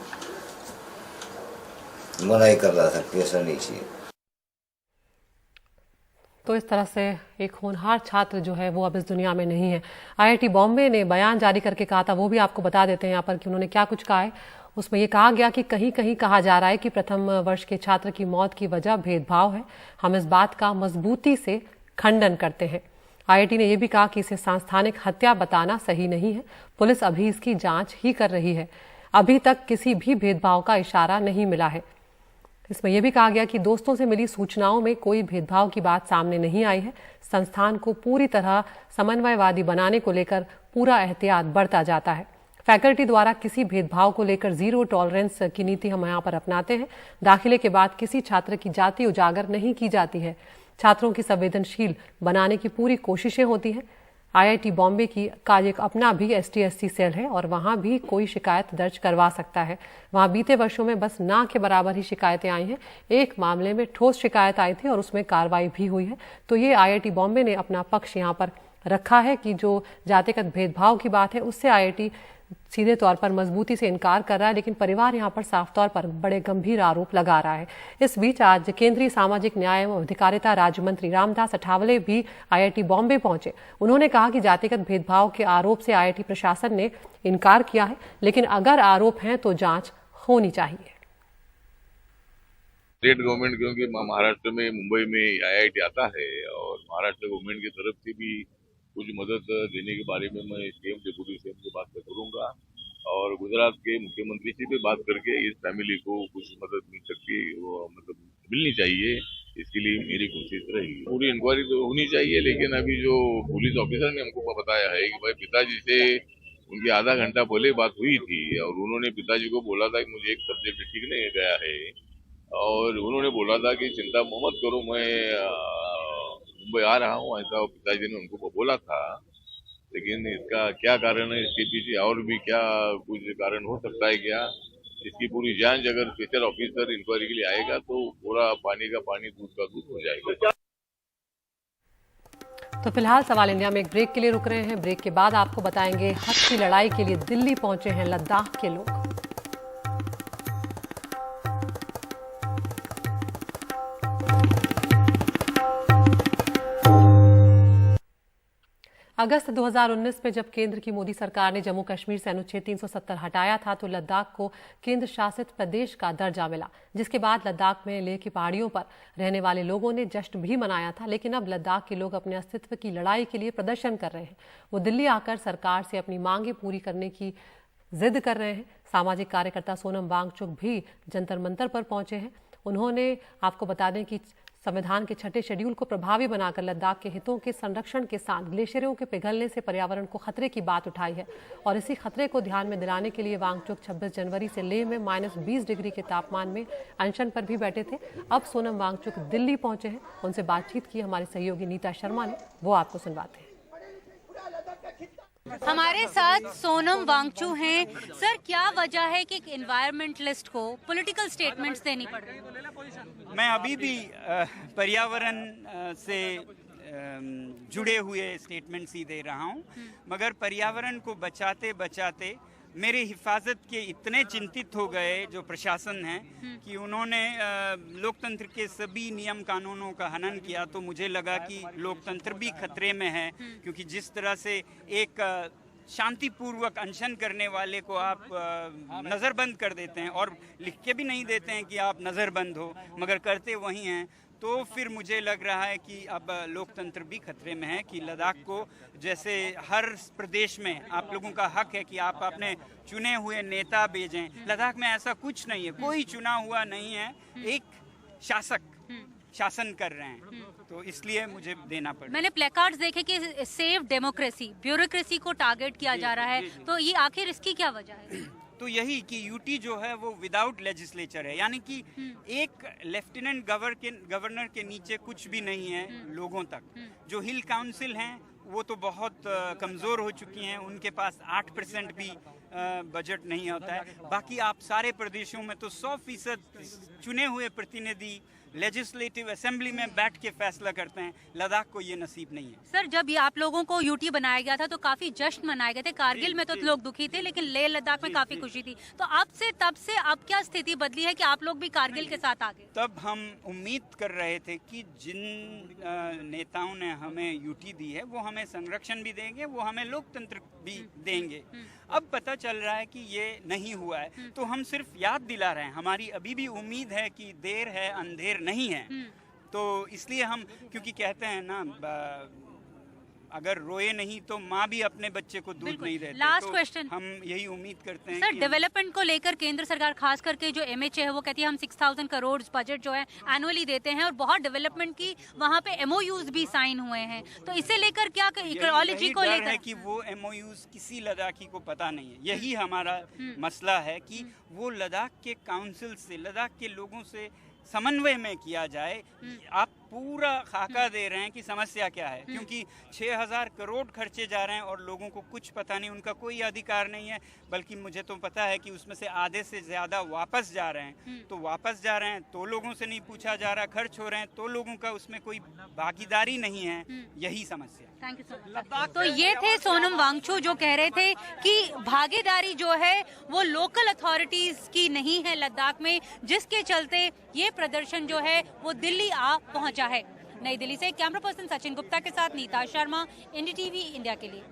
मना ही कर रहा था पैसा नहीं चाहिए। तो इस तरह से एक होनहार छात्र जो है वो अब इस दुनिया में नहीं है। IIT बॉम्बे ने बयान जारी करके कहा था, वो भी आपको बता देते हैं यहाँ पर कि उन्होंने क्या कुछ कहा है। उसमें ये कहा गया कि कहीं कहीं कहा जा रहा है कि प्रथम वर्ष के छात्र की मौत की वजह भेदभाव है। हम इस बात का मजबूती से खंडन करते हैं। IIT ने यह भी कहा कि इसे सांस्थानिक हत्या बताना सही नहीं है। पुलिस अभी इसकी जांच ही कर रही है। अभी तक किसी भी भेदभाव का इशारा नहीं मिला है। इसमें यह भी कहा गया कि दोस्तों से मिली सूचनाओं में कोई भेदभाव की बात सामने नहीं आई है। संस्थान को पूरी तरह समन्वयवादी बनाने को लेकर पूरा एहतियात बरता जाता है। फैकल्टी द्वारा किसी भेदभाव को लेकर 0 टॉलरेंस की नीति हम यहाँ पर अपनाते हैं। दाखिले के बाद किसी छात्र की जाति उजागर नहीं की जाती है। छात्रों की संवेदनशील बनाने की पूरी कोशिशें होती हैं। IIT बॉम्बे का एक अपना भी ST/SC सेल है और वहां भी कोई शिकायत दर्ज करवा सकता है। वहां बीते वर्षों में बस ना के बराबर ही शिकायतें आई हैं। एक मामले में ठोस शिकायत आई थी और उसमें कार्रवाई भी हुई है। तो ये IIT बॉम्बे ने अपना पक्ष यहाँ पर रखा है कि जो जातिगत भेदभाव की बात है उससे IIT सीधे तौर पर मजबूती से इनकार कर रहा है, लेकिन परिवार यहाँ पर साफ तौर पर बड़े गंभीर आरोप लगा रहा है। इस बीच आज केंद्रीय सामाजिक न्याय एवं अधिकारिता राज्य मंत्री रामदास अठावले भी IIT बॉम्बे पहुंचे। उन्होंने कहा कि जातिगत भेदभाव के आरोप से IIT प्रशासन ने इनकार किया है, लेकिन अगर आरोप हैं तो जांच होनी चाहिए। स्टेट गवर्नमेंट, क्योंकि महाराष्ट्र में मुंबई में IIT आता है और महाराष्ट्र गवर्नमेंट की तरफ से भी कुछ मदद देने के बारे में मैं CM डिप्टी CM से बात करूंगा और गुजरात के मुख्यमंत्री से भी बात करके इस फैमिली को कुछ मदद मिल सकती है, वो मतलब मिलनी चाहिए, इसके लिए मेरी कोशिश रहेगी। पूरी इंक्वायरी तो होनी चाहिए, लेकिन अभी जो पुलिस ऑफिसर ने हमको बताया है कि भाई पिताजी से उनकी आधा घंटा पहले बात हुई थी और उन्होंने पिताजी को बोला था कि मुझे एक सब्जेक्ट ठीक नहीं गया है और उन्होंने बोला था कि चिंता मत करो, मैं मुंबई आ रहा हूँ, ऐसा पिताजी ने उनको बोला था। लेकिन इसका क्या कारण है, इसके पीछे और भी क्या कुछ कारण हो सकता है क्या, इसकी पूरी जांच अगर स्पेशल ऑफिसर इंक्वायरी के लिए आएगा तो पूरा पानी का पानी दूध का दूध हो जाएगा। तो फिलहाल सवाल इंडिया में एक ब्रेक के लिए रुक रहे हैं। ब्रेक के बाद आपको बताएंगे हक की लड़ाई के लिए दिल्ली पहुंचे हैं लद्दाख के लोग। अगस्त 2019 में जब केंद्र की मोदी सरकार ने जम्मू कश्मीर से अनुच्छेद 370 हटाया था तो लद्दाख को केंद्र शासित प्रदेश का दर्जा मिला, जिसके बाद लद्दाख में लेह की पहाड़ियों पर रहने वाले लोगों ने जश्न भी मनाया था। लेकिन अब लद्दाख के लोग अपने अस्तित्व की लड़ाई के लिए प्रदर्शन कर रहे हैं। वो दिल्ली आकर सरकार से अपनी मांगें पूरी करने की जिद कर रहे हैं। सामाजिक कार्यकर्ता सोनम वांगचुक भी जंतर मंतर पर पहुंचे हैं। उन्होंने, आपको बता दें कि संविधान के 6ठे शेड्यूल को प्रभावी बनाकर लद्दाख के हितों के संरक्षण के साथ ग्लेशियरों के पिघलने से पर्यावरण को खतरे की बात उठाई है और इसी खतरे को ध्यान में दिलाने के लिए वांगचुक 26 जनवरी से लेह में -20 डिग्री के तापमान में अनशन पर भी बैठे थे। अब सोनम वांगचुक दिल्ली पहुंचे हैं, उनसे बातचीत की हमारे सहयोगी नीता शर्मा ने, वो आपको सुनवाते हैं। हमारे साथ सोनम वांगचुक हैं। सर, क्या वजह है कि एनवायरमेंटलिस्ट को पॉलिटिकल स्टेटमेंट्स देनी पड़ रही है? मैं अभी भी पर्यावरण से जुड़े हुए स्टेटमेंट्स ही दे रहा हूं, मगर पर्यावरण को बचाते बचाते मेरे हिफाजत के इतने चिंतित हो गए जो प्रशासन है कि उन्होंने लोकतंत्र के सभी नियम कानूनों का हनन किया। तो मुझे लगा कि लोकतंत्र भी खतरे में है, क्योंकि जिस तरह से एक शांतिपूर्वक अनशन करने वाले को आप नज़रबंद कर देते हैं और लिख के भी नहीं देते हैं कि आप नज़रबंद हो, मगर करते वही हैं, तो फिर मुझे लग रहा है कि अब लोकतंत्र भी खतरे में है कि लद्दाख को, जैसे हर प्रदेश में आप लोगों का हक है कि आप अपने चुने हुए नेता भेजें, लद्दाख में ऐसा कुछ नहीं है, कोई चुना हुआ नहीं है, एक शासक शासन कर रहे हैं, तो इसलिए मुझे देना पड़ा। मैंने प्लेकार्ड्स देखे कि सेव डेमोक्रेसी, ब्यूरोक्रेसी को टारगेट किया जा रहा है, तो ये आखिर इसकी क्या वजह है? तो यही कि यूटी जो है वो विदाउट लेजिस्लेचर है, यानी कि एक लेफ्टिनेंट गवर्नर के नीचे कुछ भी नहीं है लोगों तक। जो हिल काउंसिल हैं वो तो बहुत कमज़ोर हो चुकी हैं, उनके पास 8% भी बजट नहीं होता है। बाकी आप सारे प्रदेशों में तो 100% चुने हुए प्रतिनिधि लेजिस्लेटिव असेंबली में बैठ के फैसला करते हैं, लद्दाख को ये नसीब नहीं है। सर, जब ये आप लोगों को यूटी बनाया गया था तो काफी जश्न मनाए गए थे, कारगिल में तो लोग दुखी थे, लेकिन लेह लद्दाख में काफी खुशी थी। तो तब से अब क्या स्थिति बदली है कि आप लोग भी कारगिल के साथ आ गए? तब हम उम्मीद कर रहे थे कि जिन नेताओं ने हमें यूटी दी है वो हमें संरक्षण भी देंगे, वो हमें लोकतंत्र भी देंगे। अब पता चल रहा है कि ये नहीं हुआ है, तो हम सिर्फ याद दिला रहे हैं। हमारी अभी भी उम्मीद है कि देर है अंधेर नहीं है, तो इसलिए हम, क्योंकि कहते हैं ना, अगर रोए नहीं तो माँ भी अपने बच्चे को दूध नहीं देती। लास्ट क्वेश्चन, हम यही उम्मीद करते हैं सर, डेवलपमेंट को लेकर केंद्र सरकार खास करके जो MHA है वो कहती है हम 6000 करोड़ बजट जो है एनुअली देते हैं और बहुत डेवलपमेंट की वहाँ पे MOUs भी साइन हुए हैं, तो इसे लेकर क्या इकोलॉजी को लेकर है कि वो MOUs किसी लद्दाखी को पता नहीं है। यही हमारा मसला है कि वो लद्दाख के काउंसिल से, लद्दाख के लोगों से समन्वय में किया जाए। आप पूरा खाका दे रहे हैं कि समस्या क्या है, क्योंकि 6000 करोड़ खर्चे जा रहे हैं और लोगों को कुछ पता नहीं, उनका कोई अधिकार नहीं है, बल्कि मुझे तो पता है कि उसमें से आधे से ज्यादा वापस जा रहे हैं। तो वापस जा रहे हैं तो लोगों से नहीं पूछा जा रहा, खर्च हो रहे हैं तो लोगों का उसमें कोई भागीदारी नहीं है, यही समस्या। Thank you so much. तो ये थे सोनम वांगचू जो कह रहे थे कि भागीदारी जो है वो लोकल अथॉरिटीज की नहीं है लद्दाख में, जिसके चलते ये प्रदर्शन जो है वो दिल्ली आ पहुंचा है। नई दिल्ली से कैमरा पर्सन सचिन गुप्ता के साथ नीता शर्मा, NDTV इंडिया के लिए।